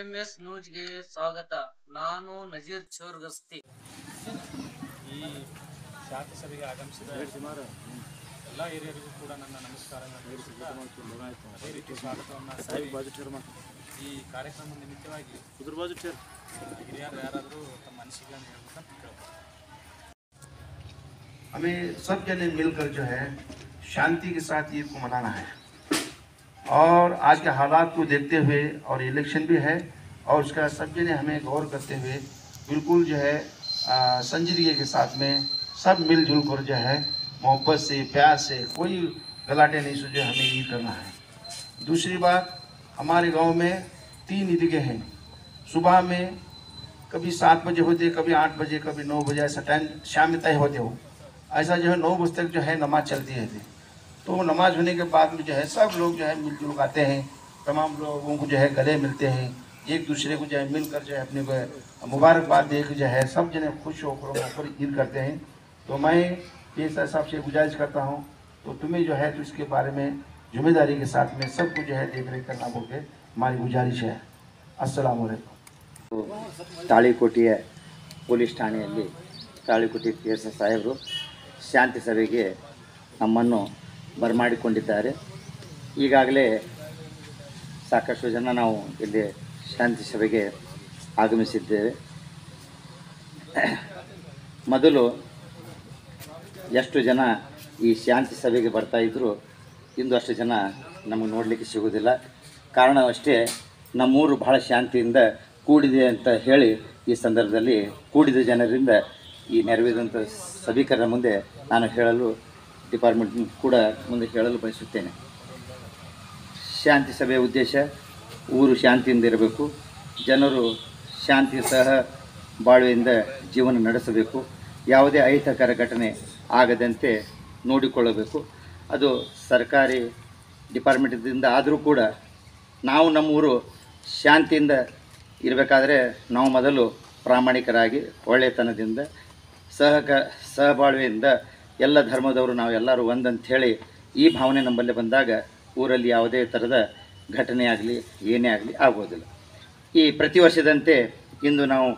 PMS ನ್ಯೂಸ್ಗೆ ಸ್ವಾಗತ. ನಾನು ನಜೀರ್ ಚೋರ್ಗಸ್ತಿ. ಈ ಶಾಂತಿ ಸಭೆಗೆ ಆಗಮಿಸಿದ ಎಲ್ಲ ಹಿರಿಯರಿಗೂ ಕೂಡ ನನ್ನ ನಮಸ್ಕಾರಗಳನ್ನು ತಿಳಿಸುತ್ತಾ ಅದೇ ರೀತಿ ಸ್ವಾಗತವನ್ನು ಈ ಕಾರ್ಯಕ್ರಮ ನಿಮಿತ್ತವಾಗಿ ಹಿರಿಯರು ಯಾರಾದರೂ ತಮ್ಮ ಅನಿಸಿಕೆಗಳನ್ನು ಹೇಳ್ಬೇಕಂತ ಕೇಳ್ಬೋದು. हमें सब जने मिलकर जो है शांति के साथ ईद को मनाना है और आज के हालात को देखते हुए और इलेक्शन भी है और उसका सब जने हमें गौर करते हुए बिल्कुल जो है संजीदगी के साथ में सब मिलजुल कर जो है मोहब्बत से प्यार से कोई गलाटे नहीं सोचे हमें ईद करना है। दूसरी बात, हमारे गांव में 3 ईदगाह हैं। सुबह में कभी 7 बजे होते, कभी 8 बजे, कभी 9 बजे, ऐसा टाइम शाम में तय होते हो। ऐसा जो है 9 बजे तक जो है नमाज चलती रहती। तो नमाज होने के बाद में जो है सब लोग जो है मिलजुल आते हैं, तमाम लोगों को जो है गले मिलते हैं, एक दूसरे को जो है मिलकर जो है अपने को मुबारकबाद दे के जो है सब जने खुश होकर ईद करते हैं। तो मैं ये साहब से गुजारिश करता हूँ, तो तुम्हें जो है तो इसके बारे में जिम्मेदारी के साथ में सबको जो है देख रेख करना बोल के हमारी गुजारिश है। अस्सलाम वालेकुम। ತಾಳಿಕೋಟೆಯ ಪೊಲೀಸ್ ಠಾಣೆಯಲ್ಲಿ ತಾಳಿಕೋಟೆ PSI ಸಾಹೇಬರು ಶಾಂತಿ ಸಭೆಗೆ ನಮ್ಮನ್ನು ಬರಮಾಡಿಕೊಂಡಿದ್ದಾರೆ. ಈಗಾಗಲೇ ಸಾಕಷ್ಟು ಜನ ನಾವು ಇಲ್ಲಿ ಶಾಂತಿ ಸಭೆಗೆ ಆಗಮಿಸಿದ್ದೇವೆ. ಮೊದಲು ಎಷ್ಟು ಜನ ಈ ಶಾಂತಿ ಸಭೆಗೆ ಬರ್ತಾಯಿದ್ರು, ಇಂದು ಅಷ್ಟು ಜನ ನಮಗೆ ನೋಡಲಿಕ್ಕೆ ಸಿಗೋದಿಲ್ಲ. ಕಾರಣವಷ್ಟೇ ನಮ್ಮೂರು ಬಹಳ ಶಾಂತಿಯಿಂದ ಕೂಡಿದೆ ಅಂತ ಹೇಳಿ ಈ ಸಂದರ್ಭದಲ್ಲಿ ಕೂಡಿದ ಜನರಿಂದ ಈ ನೆರವೇರಿದಂಥ ಸಭಿಕರ ಮುಂದೆ ನಾನು ಹೇಳಲು ಡಿಪಾರ್ಟ್ಮೆಂಟ್ ಕೂಡ ಮುಂದೆ ಹೇಳಲು ಬಯಸುತ್ತೇನೆ. ಶಾಂತಿ ಸಭೆಯ ಉದ್ದೇಶ ಊರು ಶಾಂತಿಯಿಂದ ಇರಬೇಕು, ಜನರು ಶಾಂತಿ ಸಹ ಬಾಳ್ವೆಯಿಂದ ಜೀವನ ನಡೆಸಬೇಕು, ಯಾವುದೇ ಅಹಿತಕರ ಘಟನೆ ಆಗದಂತೆ ನೋಡಿಕೊಳ್ಳಬೇಕು. ಅದು ಸರ್ಕಾರಿ ಡಿಪಾರ್ಟ್ಮೆಂಟಿಂದ ಆದರೂ ಕೂಡ ನಾವು ನಮ್ಮೂರು ಶಾಂತಿಯಿಂದ ಇರಬೇಕಾದ್ರೆ ನಾವು ಮೊದಲು ಪ್ರಾಮಾಣಿಕರಾಗಿ ಒಳ್ಳೆಯತನದಿಂದ ಸಹಬಾಳ್ವೆಯಿಂದ ಎಲ್ಲ ಧರ್ಮದವರು ನಾವು ಎಲ್ಲರೂ ಒಂದಂಥೇಳಿ ಈ ಭಾವನೆ ನಮ್ಮಲ್ಲಿ ಬಂದಾಗ ಊರಲ್ಲಿ ಯಾವುದೇ ಥರದ ಘಟನೆ ಆಗಲಿ ಏನೇ ಆಗಲಿ ಆಗೋದಿಲ್ಲ. ಈ ಪ್ರತಿ ವರ್ಷದಂತೆ ಇಂದು ನಾವು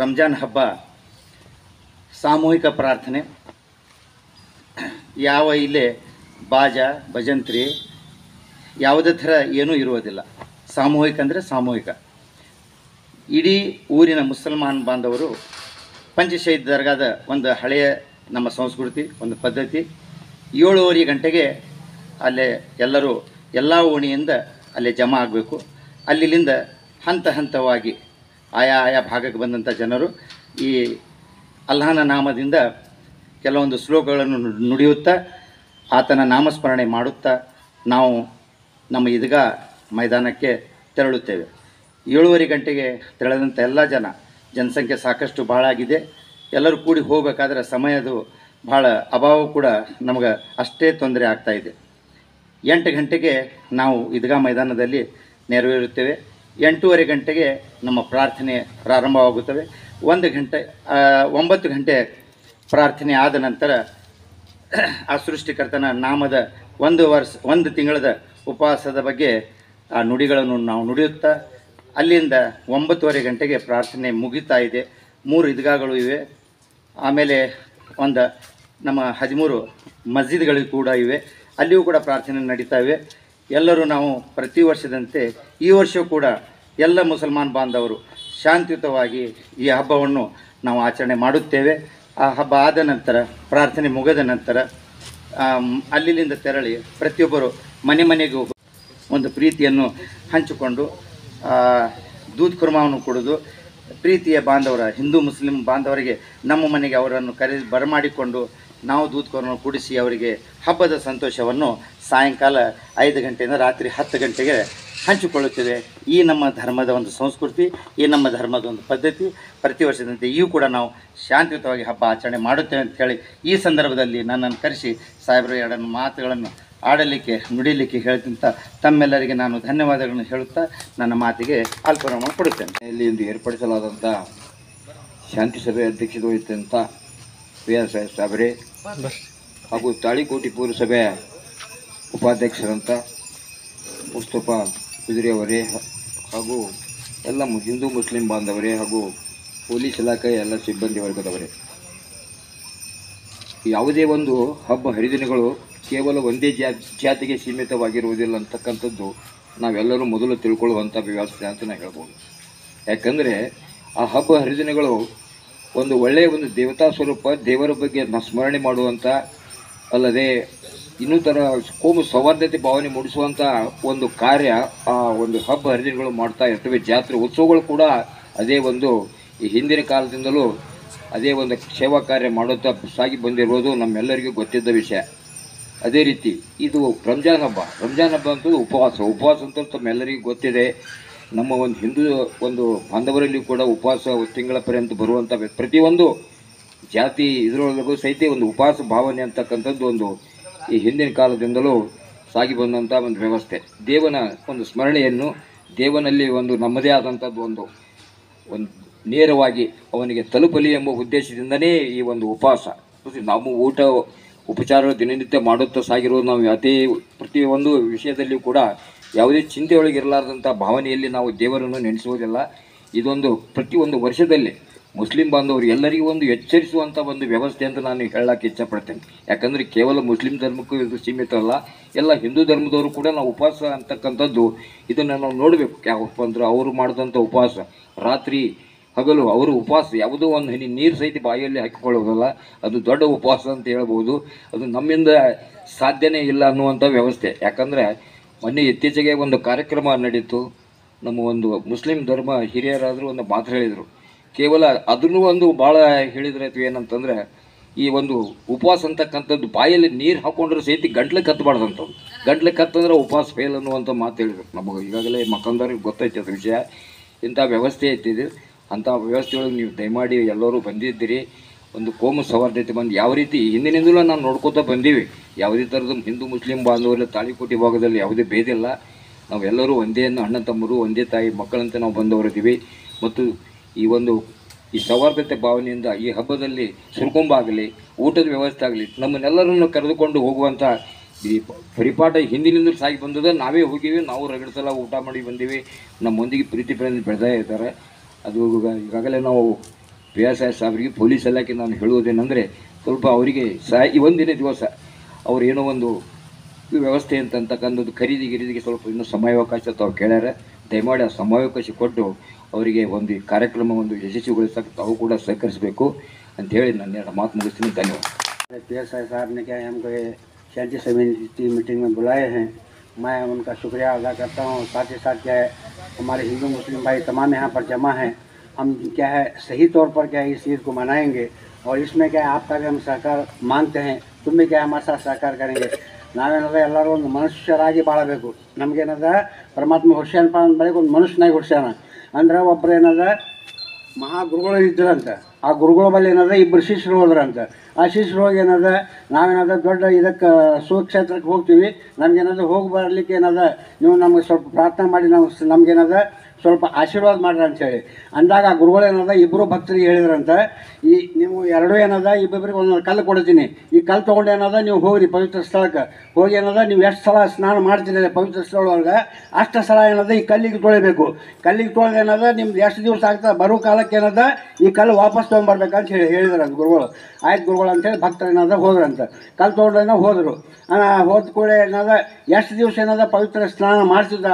ರಂಜಾನ್ ಹಬ್ಬ ಸಾಮೂಹಿಕ ಪ್ರಾರ್ಥನೆ, ಯಾವ ಇಲ್ಲೇ ಬಾಜಾ ಭಜಂತ್ರಿ ಯಾವುದೇ ಥರ ಏನೂ ಇರುವುದಿಲ್ಲ. ಸಾಮೂಹಿಕ ಅಂದರೆ ಸಾಮೂಹಿಕ. ಇಡೀ ಊರಿನ ಮುಸಲ್ಮಾನ್ ಬಾಂಧವರು ಪಂಚಶಹೀದ್ ದರ್ಗಾದ ಒಂದು ಹಳೆಯ ನಮ್ಮ ಸಂಸ್ಕೃತಿ, ಒಂದು ಪದ್ಧತಿ, 7:30 ಗಂಟೆಗೆ ಅಲ್ಲೇ ಎಲ್ಲರೂ ಎಲ್ಲ ಓಣಿಯಿಂದ ಅಲ್ಲೇ ಜಮಾ ಆಗಬೇಕು. ಅಲ್ಲಿಂದ ಹಂತ ಹಂತವಾಗಿ ಆಯಾ ಭಾಗಕ್ಕೆ ಬಂದಂಥ ಜನರು ಈ ಅಲ್ಲಾಹನ ನಾಮದಿಂದ ಕೆಲವೊಂದು ಶ್ಲೋಕಗಳನ್ನು ನುಡಿಯುತ್ತಾ ಆತನ ನಾಮಸ್ಮರಣೆ ಮಾಡುತ್ತಾ ನಾವು ನಮ್ಮ ಈದ್ಗಾ ಮೈದಾನಕ್ಕೆ ತೆರಳುತ್ತೇವೆ. 7:30 ಗಂಟೆಗೆ ತೆರಳಿದಂಥ ಎಲ್ಲ ಜನಸಂಖ್ಯೆ ಸಾಕಷ್ಟು ಭಾಳ ಆಗಿದೆ. ಎಲ್ಲರೂ ಕೂಡಿ ಹೋಗಬೇಕಾದ್ರೆ ಸಮಯದ ಭಾಳ ಅಭಾವ ಕೂಡ ನಮಗೆ ಅಷ್ಟೇ ತೊಂದರೆ ಆಗ್ತಾಯಿದೆ. 8 ಗಂಟೆಗೆ ನಾವು ಈದ್ಗಾ ಮೈದಾನದಲ್ಲಿ ನೆರವೇರುತ್ತೇವೆ. 8:30 ಗಂಟೆಗೆ ನಮ್ಮ ಪ್ರಾರ್ಥನೆ ಪ್ರಾರಂಭವಾಗುತ್ತವೆ. 9 ಗಂಟೆ ಪ್ರಾರ್ಥನೆ ಆದ ನಂತರ ಆ ಸೃಷ್ಟಿಕರ್ತನ ನಾಮದ 1 ತಿಂಗಳದ ಉಪವಾಸದ ಬಗ್ಗೆ ಆ ನುಡಿಗಳನ್ನು ನಾವು ನುಡಿಯುತ್ತಾ ಅಲ್ಲಿಂದ 9:30 ಗಂಟೆಗೆ ಪ್ರಾರ್ಥನೆ ಮುಗಿತಾ ಇದೆ. 3 ಈದ್ಗಾಗಳು ಇವೆ. ಆಮೇಲೆ ನಮ್ಮ 13 ಮಸ್ಜಿದ್ಗಳು ಕೂಡ ಇವೆ, ಅಲ್ಲಿಯೂ ಕೂಡ ಪ್ರಾರ್ಥನೆ ನಡೀತಾ ಇವೆ. ಎಲ್ಲರೂ ನಾವು ಪ್ರತಿ ವರ್ಷದಂತೆ ಈ ವರ್ಷ ಕೂಡ ಎಲ್ಲ ಮುಸಲ್ಮಾನ್ ಬಾಂಧವರು ಶಾಂತಿಯುತವಾಗಿ ಈ ಹಬ್ಬವನ್ನು ನಾವು ಆಚರಣೆ ಮಾಡುತ್ತೇವೆ. ಆ ಹಬ್ಬ ಆದ ನಂತರ ಪ್ರಾರ್ಥನೆ ಮುಗಿದ ನಂತರ ಅಲ್ಲಿಂದ ತೆರಳಿ ಪ್ರತಿಯೊಬ್ಬರು ಮನೆಗೂ ಒಂದು ಪ್ರೀತಿಯನ್ನು ಹಂಚಿಕೊಂಡು ದೂದ್ ಕುರ್ಮಾವನ್ನು ಕೊಡೋದು, ಪ್ರೀತಿಯ ಬಾಂಧವರ ಹಿಂದೂ ಮುಸ್ಲಿಂ ಬಾಂಧವರಿಗೆ ನಮ್ಮ ಮನೆಗೆ ಅವರನ್ನು ಬರಮಾಡಿಕೊಂಡು ನಾವು ದೂದ್ ಕುರ್ಮ ಕುಡಿಸಿ ಅವರಿಗೆ ಹಬ್ಬದ ಸಂತೋಷವನ್ನು ಸಾಯಂಕಾಲ 5 ಗಂಟೆಯಿಂದ ರಾತ್ರಿ 10 ಗಂಟೆಗೆ ಹಂಚಿಕೊಳ್ಳುತ್ತೇವೆ. ಈ ನಮ್ಮ ಧರ್ಮದ ಒಂದು ಸಂಸ್ಕೃತಿ, ಈ ನಮ್ಮ ಧರ್ಮದ ಒಂದು ಪದ್ಧತಿ. ಪ್ರತಿ ವರ್ಷದಂತೆ ಇವು ಕೂಡ ನಾವು ಶಾಂತಿಯುತವಾಗಿ ಹಬ್ಬ ಆಚರಣೆ ಮಾಡುತ್ತೇವೆ ಅಂತ ಹೇಳಿ ಈ ಸಂದರ್ಭದಲ್ಲಿ ನನ್ನನ್ನು ಕರೆಸಿ ಸಾಹೇಬರು 2 ಮಾತುಗಳನ್ನು ಆಡಲಿಕ್ಕೆ ನುಡಿಲಿಕ್ಕೆ ಹೇಳ್ತಿಂತ ತಮ್ಮೆಲ್ಲರಿಗೆ ನಾನು ಧನ್ಯವಾದಗಳನ್ನು ಹೇಳುತ್ತಾ ನನ್ನ ಮಾತಿಗೆ ಅಲ್ಪವಿರಾಮ ಕೊಡುತ್ತೇನೆ. ಇಲ್ಲಿ ಇಂದು ಏರ್ಪಡಿಸಲಾದಂಥ ಶಾಂತಿ ಸಭೆ ಅಧ್ಯಕ್ಷತೆ ವಹಿಸಿದಂಥ PSI ಸಾಹೇಬರೇ ಹಾಗೂ ತಾಳಿಕೋಟೆ ಪುರಸಭೆಯ ಉಪಾಧ್ಯಕ್ಷರಂಥ ಮುಸ್ತಫಾ ಕುದುರೆ ಅವರೇ ಹಾಗೂ ಎಲ್ಲ ಹಿಂದೂ ಮುಸ್ಲಿಂ ಬಾಂಧವರೇ ಹಾಗೂ ಪೊಲೀಸ್ ಇಲಾಖೆ ಎಲ್ಲ ಸಿಬ್ಬಂದಿ ವರ್ಗದವರೇ, ಯಾವುದೇ ಒಂದು ಹಬ್ಬ ಹರಿದಿನಗಳು ಕೇವಲ ಒಂದೇ ಜಾತಿಗೆ ಸೀಮಿತವಾಗಿರುವುದಿಲ್ಲ ಅಂತಕ್ಕಂಥದ್ದು ನಾವೆಲ್ಲರೂ ಮೊದಲು ತಿಳ್ಕೊಳ್ಳುವಂಥ ವ್ಯವಸ್ಥೆ ಅಂತ ನಾನು ಹೇಳ್ಬೋದು. ಯಾಕಂದರೆ ಆ ಹಬ್ಬ ಹರಿದಿನಗಳು ಒಂದು ಒಳ್ಳೆಯ ಒಂದು ದೇವತಾ ಸ್ವರೂಪ, ದೇವರ ಬಗ್ಗೆ ಸ್ಮರಣೆ ಮಾಡುವಂಥ ಅಲ್ಲದೆ ಇನ್ನಿತರ ಕೋಮು ಸೌಹಾರ್ದತೆ ಭಾವನೆ ಮೂಡಿಸುವಂಥ ಒಂದು ಕಾರ್ಯ ಆ ಒಂದು ಹಬ್ಬ ಹರಿದಿನಗಳು ಮಾಡ್ತಾ ಇರ್ತವೆ. ಜಾತ್ರೆ ಉತ್ಸವಗಳು ಕೂಡ ಅದೇ ಒಂದು ಈ ಹಿಂದಿನ ಕಾಲದಿಂದಲೂ ಅದೇ ಒಂದು ಸೇವಾ ಕಾರ್ಯ ಮಾಡುತ್ತಾ ಸಾಗಿ ಬಂದಿರುವುದು ನಮ್ಮೆಲ್ಲರಿಗೂ ಗೊತ್ತಿದ್ದ ವಿಷಯ. ಅದೇ ರೀತಿ ಇದು ರಂಜಾನ್ ಹಬ್ಬ ಅಂತೂ ಉಪವಾಸ ಅಂತೂ ತಮ್ಮೆಲ್ಲರಿಗೂ ಗೊತ್ತಿದೆ. ನಮ್ಮ ಒಂದು ಹಿಂದೂ ಒಂದು ಬಾಂಧವರಲ್ಲಿ ಕೂಡ ಉಪವಾಸ ತಿಂಗಳ ಪರ್ಯಂತ ಬರುವಂಥ ಪ್ರತಿಯೊಂದು ಜಾತಿ ಇದರೊಳಗೂ ಸಹಿತ ಒಂದು ಉಪವಾಸ ಭಾವನೆ ಅಂತಕ್ಕಂಥದ್ದು ಒಂದು ಈ ಹಿಂದಿನ ಕಾಲದಿಂದಲೂ ಸಾಗಿ ಬಂದಂಥ ಒಂದು ವ್ಯವಸ್ಥೆ. ದೇವನ ಒಂದು ಸ್ಮರಣೆಯನ್ನು ದೇವನಲ್ಲಿ ಒಂದು ನಮ್ಮದೇ ಆದಂಥದ್ದು ಒಂದು ನೇರವಾಗಿ ಅವನಿಗೆ ತಲುಪಲಿ ಎಂಬ ಉದ್ದೇಶದಿಂದನೇ ಈ ಒಂದು ಉಪವಾಸ. ನಾವು ಊಟ ಉಪಚಾರ ದಿನನಿತ್ಯ ಮಾಡುತ್ತಾ ಸಾಗಿರೋದು ನಾವು ಪ್ರತಿಯೊಂದು ವಿಷಯದಲ್ಲಿಯೂ ಕೂಡ ಯಾವುದೇ ಚಿಂತೆಯೊಳಗಿರಲಾರ್ದಂಥ ಭಾವನೆಯಲ್ಲಿ ನಾವು ದೇವರನ್ನು ನೆನೆಸುವುದಿಲ್ಲ. ಇದೊಂದು ಪ್ರತಿಯೊಂದು ವರ್ಷದಲ್ಲಿ ಮುಸ್ಲಿಂ ಬಾಂಧವರು ಎಲ್ಲರಿಗೂ ಒಂದು ಎಚ್ಚರಿಸುವಂಥ ಒಂದು ವ್ಯವಸ್ಥೆ ಅಂತ ನಾನು ಹೇಳಕ್ಕೆ ಇಷ್ಟಪಡ್ತೇನೆ. ಯಾಕಂದರೆ ಕೇವಲ ಮುಸ್ಲಿಂ ಧರ್ಮಕ್ಕೂ ಇದು ಸೀಮಿತ ಅಲ್ಲ, ಎಲ್ಲ ಹಿಂದೂ ಧರ್ಮದವರು ಕೂಡ ನಾವು ಉಪವಾಸ ಅಂತಕ್ಕಂಥದ್ದು ಇದನ್ನು ನಾವು ನೋಡಬೇಕು. ಯಾವಪ್ಪ ಅಂದ್ರೆ ಅವರು ಮಾಡಿದಂಥ ಉಪವಾಸ ರಾತ್ರಿ ಹಗಲು ಅವರು ಉಪವಾಸ ಯಾವುದೋ ಒಂದು ಹನಿ ನೀರು ಸಹಿತ ಬಾಯಲ್ಲಿ ಹಾಕಿಕೊಳ್ಳೋದಲ್ಲ, ಅದು ದೊಡ್ಡ ಉಪವಾಸ ಅಂತ ಹೇಳ್ಬೋದು. ಅದು ನಮ್ಮಿಂದ ಸಾಧ್ಯನೇ ಇಲ್ಲ ಅನ್ನುವಂಥ ವ್ಯವಸ್ಥೆ. ಯಾಕಂದರೆ ಮೊನ್ನೆ ಇತ್ತೀಚೆಗೆ ಒಂದು ಕಾರ್ಯಕ್ರಮ ನಡೀತು. ನಮ್ಮ ಒಂದು ಮುಸ್ಲಿಂ ಧರ್ಮ ಹಿರಿಯರಾದರೂ ಒಂದು ಮಾತು ಹೇಳಿದರು. ಕೇವಲ ಅದನ್ನು ಒಂದು ಭಾಳ ಹೇಳಿದ್ರೆ ಅಥವಾ ಏನಂತಂದರೆ ಈ ಒಂದು ಉಪವಾಸ ಅಂತಕ್ಕಂಥದ್ದು ಬಾಯಲ್ಲಿ ನೀರು ಹಾಕೊಂಡ್ರೆ ಸಹಿತ ಗಂಟ್ಲೆ ಕತ್ತಬಾರ್ದಂಥದ್ದು. ಗಂಟ್ಲೆ ಕತ್ತಂದ್ರೆ ಉಪವಾಸ ಫೇಲ್ ಅನ್ನುವಂಥ ಮಾತು ಹೇಳಿದರು. ನಮಗೆ ಈಗಾಗಲೇ ಮಕ್ಕಂದವ್ರಿಗೆ ಗೊತ್ತೈತೆ ಅದು ವಿಷಯ. ಇಂಥ ವ್ಯವಸ್ಥೆ ಐತಿದೆ. ಅಂಥ ವ್ಯವಸ್ಥೆಯೊಳಗೆ ನೀವು ದಯಮಾಡಿ ಎಲ್ಲರೂ ಬಂದಿದ್ದೀರಿ. ಒಂದು ಕೋಮು ಸೌಹಾರ್ದತೆ ಬಂದು ಯಾವ ರೀತಿ ಹಿಂದಿನಿಂದಲೂ ನಾವು ನೋಡ್ಕೋತಾ ಬಂದೀವಿ. ಯಾವುದೇ ಥರದ ಹಿಂದೂ ಮುಸ್ಲಿಂ ಬಾಂಧವರಲ್ಲಿ ತಾಳಿಕೋಟಿ ಭಾಗದಲ್ಲಿ ಯಾವುದೇ ಭೇದಿಲ್ಲ. ನಾವೆಲ್ಲರೂ ಒಂದೇ ಅಣ್ಣ ತಮ್ಮರು, ಒಂದೇ ತಾಯಿ ಮಕ್ಕಳಂತೆ ನಾವು ಬಂದವರಿದ್ದೀವಿ. ಮತ್ತು ಈ ಸೌಹಾರ್ದತೆ ಭಾವನೆಯಿಂದ ಈ ಹಬ್ಬದಲ್ಲಿ ಸುರ್ಕೊಂಬ ಆಗಲಿ, ಊಟದ ವ್ಯವಸ್ಥೆ ಆಗಲಿ, ನಮ್ಮನ್ನೆಲ್ಲರನ್ನು ಕರೆದುಕೊಂಡು ಹೋಗುವಂಥ ಈ ಪರಿಪಾಠ ಹಿಂದಿನಿಂದಲೂ ಸಾಗಿ ಬಂದದ. ನಾವೇ ಹೋಗಿವಿ, ನಾವು ರಗಡ ಸಲ ಊಟ ಮಾಡಿ ಬಂದೀವಿ. ನಮ್ಮೊಂದಿಗೆ ಪ್ರೀತಿ ಪ್ರೇರಣೆ ಬೆಳೆದೇ ಇದ್ದಾರೆ. ಅದು ಈಗಾಗಲೇ ನಾವು PSI ಸಾಹೇಬರಿಗೆ ಪೊಲೀಸ್ ಇಲಾಖೆ ನಾನು ಹೇಳುವುದೇನೆಂದರೆ ಸ್ವಲ್ಪ ಅವರಿಗೆ ಈ ಒಂದಿನ ದಿವಸ ಅವ್ರು ಏನೋ ಒಂದು ವ್ಯವಸ್ಥೆ ಅಂತಕ್ಕಂಥದ್ದು ಖರೀದಿಗೆ ಸ್ವಲ್ಪ ಇನ್ನೂ ಸಮಯಾವಕಾಶ ತಾವು ಕೇಳ್ಯಾರ. ದಯಮಾಡಿ ಆ ಸಮಯಾವಕಾಶ ಕೊಟ್ಟು ಅವರಿಗೆ ಒಂದು ಕಾರ್ಯಕ್ರಮ ಒಂದು ಯಶಸ್ವಿಗೊಳಿಸಕ್ಕೆ ತಾವು ಕೂಡ सहकरिसಬೇಕು ಅಂತ ಹೇಳಿ ನನ್ನ ಮಾತು ಮುಗಿಸ್ತೀನಿ. ಧನ್ಯವಾದ. PSI साहब ने क्या है हमको ये शांति समिति मीटिंग में बुलाए हैं. मैं उनका शुक्रिया अदा करता हूँ. साथ ही साथ क्या है हमारे हिंदू मुस्लिम भाई तमाम यहाँ पर जमा हैं. हम क्या है सही तौर पर क्या है इस ईद को मनाएंगे और इसमें क्या है आपका भी हम सहकार मांगते हैं. तुम भी क्या है हमारे साथ सहकार करेंगे. ನಾವೇನದ ಎಲ್ಲರೂ ಒಂದು ಮನುಷ್ಯರಾಗಿ ಬಾಳಬೇಕು. ನಮಗೇನದ ಪರಮಾತ್ಮ ಹುಡ್ಸ್ಯಾನಪ್ಪ ಅಂದ್ಬಳಿಕ ಒಂದು ಮನುಷ್ಯನಾಗಿ ಹುಡ್ಸ್ಯಾನ ಅಂದ್ರೆ ಒಬ್ಬರು ಏನದ ಮಹಾಗುರುಗಳು ಇದ್ರಂತ. ಆ ಗುರುಗಳ ಬಳಿ ಏನದ ಇಬ್ಬರು ಶಿಷ್ಯರು ಹೋದ್ರಂತ. ಆ ಶಿಷ್ಯರು ಹೋಗಿ ಏನದ ನಾವೇನದ ದೊಡ್ಡ ಇದಕ್ಕೆ ಸುಕ್ಷೇತ್ರಕ್ಕೆ ಹೋಗ್ತೀವಿ, ನಮಗೇನದ ಹೋಗಿ ಬರಲಿಕ್ಕೆ ಏನದ ನೀವು ನಮಗೆ ಸ್ವಲ್ಪ ಪ್ರಾರ್ಥನೆ ಮಾಡಿ ನಮಗೇನದ ಸ್ವಲ್ಪ ಆಶೀರ್ವಾದ ಮಾಡ್ರಿ ಅಂಥೇಳಿ ಅಂದಾಗ ಆ ಗುರುಗಳು ಏನದ ಇಬ್ಬರು ಭಕ್ತರಿಗೆ ಹೇಳಿದ್ರಂತ, ಈ ನೀವು ಎರಡೂ ಏನದ ಇಬ್ಬರಿಗೆ ಒಂದೊಂದು ಕಲ್ಲು ಕೊಡ್ತೀನಿ, ಈ ಕಲ್ಲು ತೊಗೊಂಡು ಏನದ ನೀವು ಹೋಗ್ರಿ ಪವಿತ್ರ ಸ್ಥಳಕ್ಕೆ ಹೋಗಿ ಏನದ ನೀವು ಎಷ್ಟು ಸಲ ಸ್ನಾನ ಮಾಡ್ತೀರಿ ಪವಿತ್ರ ಸ್ಥಳ ಒಳಗೆ ಅಷ್ಟು ಸಲ ಏನದ ಈ ಕಲ್ಲಿಗೆ ತೊಳಿಬೇಕು. ಕಲ್ಲಿಗೆ ತೊಳೆದು ಏನದ ನಿಮ್ದು ಎಷ್ಟು ದಿವಸ ಆಗ್ತದೆ ಬರೋ ಕಾಲಕ್ಕೆ ಏನದ ಈ ಕಲ್ಲು ವಾಪಸ್ ತೊಗೊಂಬರ್ಬೇಕಂತ ಹೇಳಿದ್ರಂತ ಗುರುಗಳು. ಆಯ್ತು ಗುರುಗಳು ಅಂತೇಳಿ ಭಕ್ತರು ಏನದ ಹೋದ್ರಂತ. ಕಲ್ಲು ತೊಗೊಂಡ್ರೇನೋ ಹೋದರು. ಹೋದ ಕೂಡ ಏನದ ಎಷ್ಟು ದಿವಸ ಏನದ ಪವಿತ್ರ ಸ್ನಾನ ಮಾಡ್ತಿದ್ದ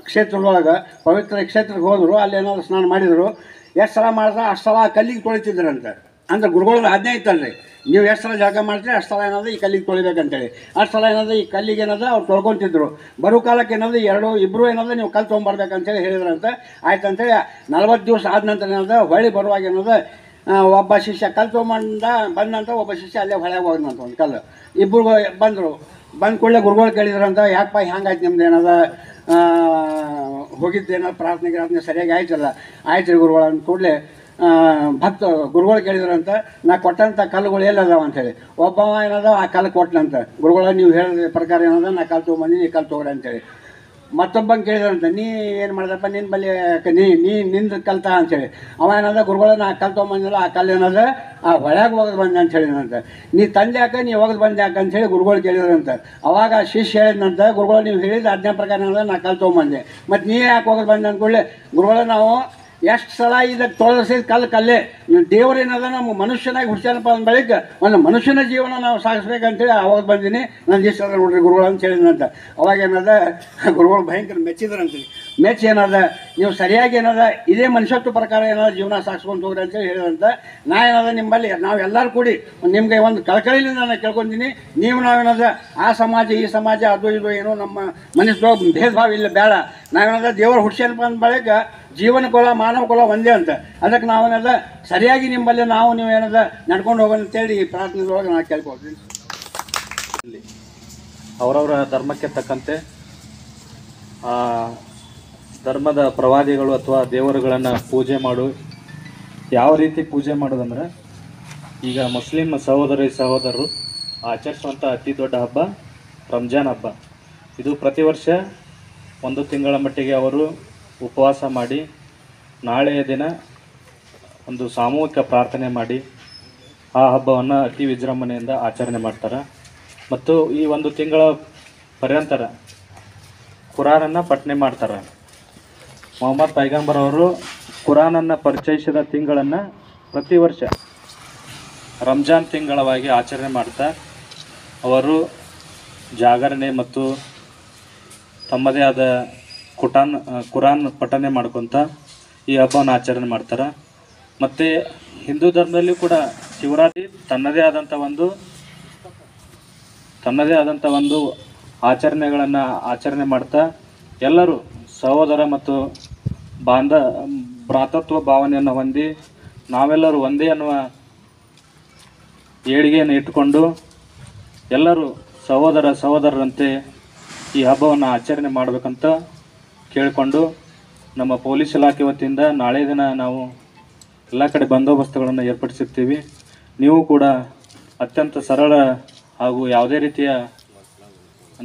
ಕ್ಷೇತ್ರದೊಳಗೆ ಪವಿತ್ರ ಕ್ಷೇತ್ರಕ್ಕೆ ಹೋದರು. ಅಲ್ಲಿ ಏನಾದ್ರು ಸ್ನಾನ ಮಾಡಿದರು. ಎಷ್ಟು ಸಲ ಮಾಡಿದ್ರೆ ಅಷ್ಟು ಸಲ ಕಲ್ಲಿಗೆ ತೊಳಿತಿದ್ರಂತೆ. ಅಂದ್ರೆ ಗುರುಗಳು ಆಜ್ಞೆ ಇತ್ತಲ್ರಿ, ನೀವು ಎಷ್ಟು ಸಲ ಜಾಗ ಮಾಡ್ತೀರಿ ಅಷ್ಟು ಸಲ ಏನಾದ್ರು ಈ ಕಲ್ಲಿಗೆ ತೊಳಿಬೇಕಂತೇಳಿ. ಅಷ್ಟು ಸಲ ಏನಾದ್ರು ಈ ಕಲ್ಲಿಗೆ ಏನಾದ್ರು ಅವ್ರು ತೊಳ್ಕೊತಿದ್ರು. ಬರೋ ಕಾಲಕ್ಕೆ ಏನಾದ್ರು ಇಬ್ಬರು ಏನಾದ್ರು ನೀವು ಕಲ್ಲು ತೊಗೊಂಬರ್ಬೇಕಂತೇಳಿ ಹೇಳಿದ್ರಂತೆ. ಆಯ್ತು ಅಂತೇಳಿ 40 ದಿವಸ ಆದ ನಂತರ ಏನಾದ್ರು ಹೊಳ್ಳಿ ಬರುವಾಗ ಏನಾದ್ರು ಒಬ್ಬ ಶಿಷ್ಯ ಕಲ್ಲು ಬಂದಂತ ಒಬ್ಬ ಶಿಷ್ಯ ಅಲ್ಲೇ ಹೊಳೆಗೆ ಹೋಗಿದ್ನಂತ ಒಂದು ಕಲ್ಲು. ಇಬ್ಬರು ಬಂದರು. ಬಂದ ಕೂಡಲೇ ಗುರುಗಳು ಕೇಳಿದ್ರಂತ, ಯಾಕಪ್ಪ ಹ್ಯಾಂಗಾಯ್ತು ನಿಮ್ದು ಏನದ ಹೋಗಿದ್ದೇನೋ ಪ್ರಾರ್ಥನೆ ಸರಿಯಾಗಿ ಆಯ್ತಲ್ಲ. ಆಯ್ತು ರೀ ಗುರುಗಳು ಅಂದ ಕೂಡಲೇ ಗುರುಗಳು ಕೇಳಿದ್ರಂತ, ನಾ ಕೊಟ್ಟಂಥ ಕಲ್ಲುಗಳು ಎಲ್ಲದಾವ ಅಂಥೇಳಿ. ಒಬ್ಬವ ಏನದ ಆ ಕಲ್ಲು ಕೊಟ್ಟನಂತ. ಗುರುಗಳ ನೀವು ಹೇಳಿದ ಪ್ರಕಾರ ಏನದ ನಾ ಕಲ್ಲು ತೊಗೊಂಬಂದಿನಿ, ಈ ಕಲ್ಲು ತೊಗೊಳ್ರಿ ಅಂತೇಳಿ. ಮತ್ತೊಬ್ಬಂಗೆ ಕೇಳಿದ್ರಂತೆ, ನೀ ಏನು ಮಾಡ್ದಪ್ಪ, ನಿನ್ನ ಬಳಿ ನಿಂದು ಕಲ್ತ ಅಂತೇಳಿ. ಅವ ಏನದ, ಗುರುಗಳನ್ನ ಆ ಕಲ್ ತೊಗೊಂಬಂದಿಲ್ಲ, ಆ ಕಲ್ಲು ಏನದ ಆ ಹೊಳ್ಯಾಗ ಹೋಗೋದು ಬಂದೆ ಅಂತ ಹೇಳಿದಂತೆ. ನೀ ತಂದೆ ಯಾಕೆ, ನೀ ಹೋಗೋದು ಬಂದೆ ಯಾಕೆ ಅಂತೇಳಿ ಗುರುಗಳು ಕೇಳಿದ್ರಂತೆ. ಅವಾಗ ಶಿಷ್ಯ ಹೇಳಿದಂತೆ, ಗುರುಗಳು ನೀವು ಹೇಳಿದ ಆಜ್ಞಾ ಪ್ರಕಾರ ಏನದ ನಾ ಕಲ್ ತೊಗೊಂಬಂದೆ, ಮತ್ತು ನೀ ಯಾಕೆ ಹೋಗೋದು ಬಂದೆ ಅಂದ್ಕೊಳ್ಳಿ. ಗುರುಗಳು ನಾವು ಎಷ್ಟು ಸಲ ಇದಕ್ಕೆ ತೊಳೆಸಿದ ಕಲ್ಲೇ ದೇವರೇನದ ನಮ್ಮ ಮನುಷ್ಯನಾಗಿ ಹುಡ್ಸ್ಯಾನಪ್ಪ ಅಂದ ಬಳಿಕ ಒಂದು ಮನುಷ್ಯನ ಜೀವನ ನಾವು ಸಾಗಿಸ್ಬೇಕಂತೇಳಿ ಅವಾಗ ಬಂದೀನಿ, ನನ್ನ ಇಷ್ಟ ಅದ ನೋಡ್ರಿ ಗುರುಗಳು ಅಂತ ಹೇಳಿದಂತ. ಅವಾಗ ಏನದ ಗುರುಗಳು ಭಯಂಕರ ಮೆಚ್ಚಿದ್ರಂತೀವಿ. ಮೆಚ್ಚಿ ಏನದ, ನೀವು ಸರಿಯಾಗಿ ಏನದ ಇದೇ ಮನುಷ್ಯತ್ವ ಪ್ರಕಾರ ಏನದ ಜೀವನ ಸಾಗಿಸ್ಕೊಂಡು ಹೋಗ್ರಿ ಅಂತೇಳಿ ಹೇಳಿದಂತ. ನಾ ಏನದ ನಿಮ್ಮಲ್ಲಿ ನಾವೆಲ್ಲರೂ ಕೂಡಿ ನಿಮಗೆ ಒಂದು ಕಳಕಳಿಯಿಂದ ನಾನು ಕೇಳ್ಕೊತೀನಿ, ನೀವು ನಾವೇನದ ಆ ಸಮಾಜ ಈ ಸಮಾಜ ಅದು ಇದು ಏನೋ ನಮ್ಮ ಮನಸ್ಸು ಭೇದ ಭಾವ ಇಲ್ಲ, ಬೇಡ. ನಾವೇನದ ದೇವರು ಹುಡ್ಸ್ಯಾನಪ್ಪ ಅಂದ ಬಳಿಕ ಜೀವನ ಕುಲ ಮಾನವ ಕುಲ ಒಂದೇ ಅಂತ. ಅದಕ್ಕೆ ನಾವೇನದ ಸರಿಯಾಗಿ ನಿಮ್ಮಲ್ಲಿ ನಾವು ನೀವು ಏನದ ನಡ್ಕೊಂಡು ಹೋಗೋಣ ಅಂತೇಳಿ ಈ ಪ್ರಾರ್ಥನೆದೊಳಗೆ ನಾನು ಕೇಳ್ಕೊಳ್ತೀನಿ. ಅವರವರ ಧರ್ಮಕ್ಕೆ ತಕ್ಕಂತೆ ಧರ್ಮದ ಪ್ರವಾದಿಗಳು ಅಥವಾ ದೇವರುಗಳನ್ನು ಪೂಜೆ ಯಾವ ರೀತಿ ಪೂಜೆ ಮಾಡೋದಂದ್ರೆ, ಈಗ ಮುಸ್ಲಿಂ ಸಹೋದರರು ಆಚರಿಸುವಂಥ ಅತಿ ದೊಡ್ಡ ಹಬ್ಬ ರಂಜಾನ್ ಹಬ್ಬ. ಇದು ಪ್ರತಿ ವರ್ಷ 1 ತಿಂಗಳ ಮಟ್ಟಿಗೆ ಅವರು ಉಪವಾಸ ಮಾಡಿ ನಾಳೆಯ ದಿನ ಒಂದು ಸಾಮೂಹಿಕ ಪ್ರಾರ್ಥನೆ ಮಾಡಿ ಆ ಹಬ್ಬವನ್ನು ಅತಿ ವಿಜೃಂಭಣೆಯಿಂದ ಆಚರಣೆ ಮಾಡ್ತಾರೆ. ಮತ್ತು ಈ 1 ತಿಂಗಳ ಪರ್ಯಂತರ ಕುರಾನನ್ನು ಪಠನೆ ಮಾಡ್ತಾರೆ. ಮೊಹಮ್ಮದ್ ಪೈಗಂಬರ್ ಅವರು ಕುರಾನನ್ನು ಪರಿಚಯಿಸಿದ ತಿಂಗಳನ್ನು ಪ್ರತಿ ವರ್ಷ ರಂಜಾನ್ ತಿಂಗಳವಾಗಿ ಆಚರಣೆ ಮಾಡ್ತಾ ಅವರು ಜಾಗರಣೆ ಮತ್ತು ತಮ್ಮದೇ ಆದ ಕುರಾನ್ ಪಠನೆ ಮಾಡ್ಕೊತ ಈ ಹಬ್ಬವನ್ನು ಆಚರಣೆ ಮಾಡ್ತಾರೆ. ಮತ್ತು ಹಿಂದೂ ಧರ್ಮದಲ್ಲಿ ಕೂಡ ಶಿವರಾತ್ರಿ ತನ್ನದೇ ಆದಂಥ ಒಂದು ಆಚರಣೆಗಳನ್ನು ಆಚರಣೆ ಮಾಡ್ತಾ ಎಲ್ಲರೂ ಸಹೋದರ ಮತ್ತು ಭ್ರಾತೃತ್ವ ಭಾವನೆಯನ್ನು ಹೊಂದಿ ನಾವೆಲ್ಲರೂ ಒಂದೇ ಅನ್ನುವ ಏಳಿಗೆಯನ್ನು ಇಟ್ಟುಕೊಂಡು ಎಲ್ಲರೂ ಸಹೋದರರಂತೆ ಈ ಹಬ್ಬವನ್ನು ಆಚರಣೆ ಮಾಡಬೇಕಂತ ಕೇಳಿಕೊಂಡು ನಮ್ಮ ಪೊಲೀಸ್ ಇಲಾಖೆ ವತಿಯಿಂದ ನಾಳೆ ದಿನ ನಾವು ಎಲ್ಲ ಕಡೆ ಬಂದೋಬಸ್ತುಗಳನ್ನು ಏರ್ಪಡಿಸಿರ್ತೀವಿ. ನೀವು ಕೂಡ ಅತ್ಯಂತ ಸರಳ ಹಾಗೂ ಯಾವುದೇ ರೀತಿಯ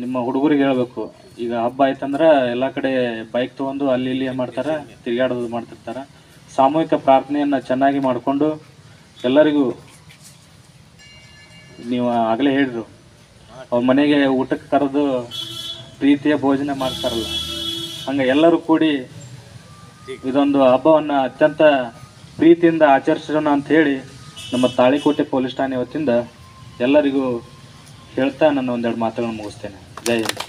ನಿಮ್ಮ ಹುಡುಗರಿಗೆ ಹೇಳಬೇಕು, ಈಗ ಹಬ್ಬ ಆಯ್ತಂದ್ರೆ ಎಲ್ಲ ಕಡೆ ಬೈಕ್ ತೊಗೊಂಡು ಅಲ್ಲಿ ಇಲ್ಲಿ ಮಾಡ್ತಾರೆ, ತಿರುಗಾಡೋದು ಮಾಡ್ತಿರ್ತಾರೆ. ಸಾಮೂಹಿಕ ಪ್ರಾರ್ಥನೆಯನ್ನು ಚೆನ್ನಾಗಿ ಮಾಡಿಕೊಂಡು ಎಲ್ಲರಿಗೂ ನೀವು ಆಗಲೇ ಹೇಳಿದ್ರು, ಅವ್ರ ಮನೆಗೆ ಊಟಕ್ಕೆ ಕರೆದು ಪ್ರೀತಿಯ ಭೋಜನ ಮಾಡ್ತಾರಲ್ಲ, ಹಂಗೆ ಎಲ್ಲರೂ ಕೂಡಿ ಇದೊಂದು ಹಬ್ಬವನ್ನು ಅತ್ಯಂತ ಪ್ರೀತಿಯಿಂದ ಆಚರಿಸೋಣ ಅಂಥೇಳಿ ನಮ್ಮ ತಾಳಿಕೋಟೆ ಪೊಲೀಸ್ ಠಾಣೆ ವತಿಯಿಂದ ಎಲ್ಲರಿಗೂ ಹೇಳ್ತಾ ನನ್ನ ಒಂದೆರಡು ಮಾತುಗಳನ್ನು ಮುಗಿಸ್ತೇನೆ. ಜೈ ಹಿಂದ್.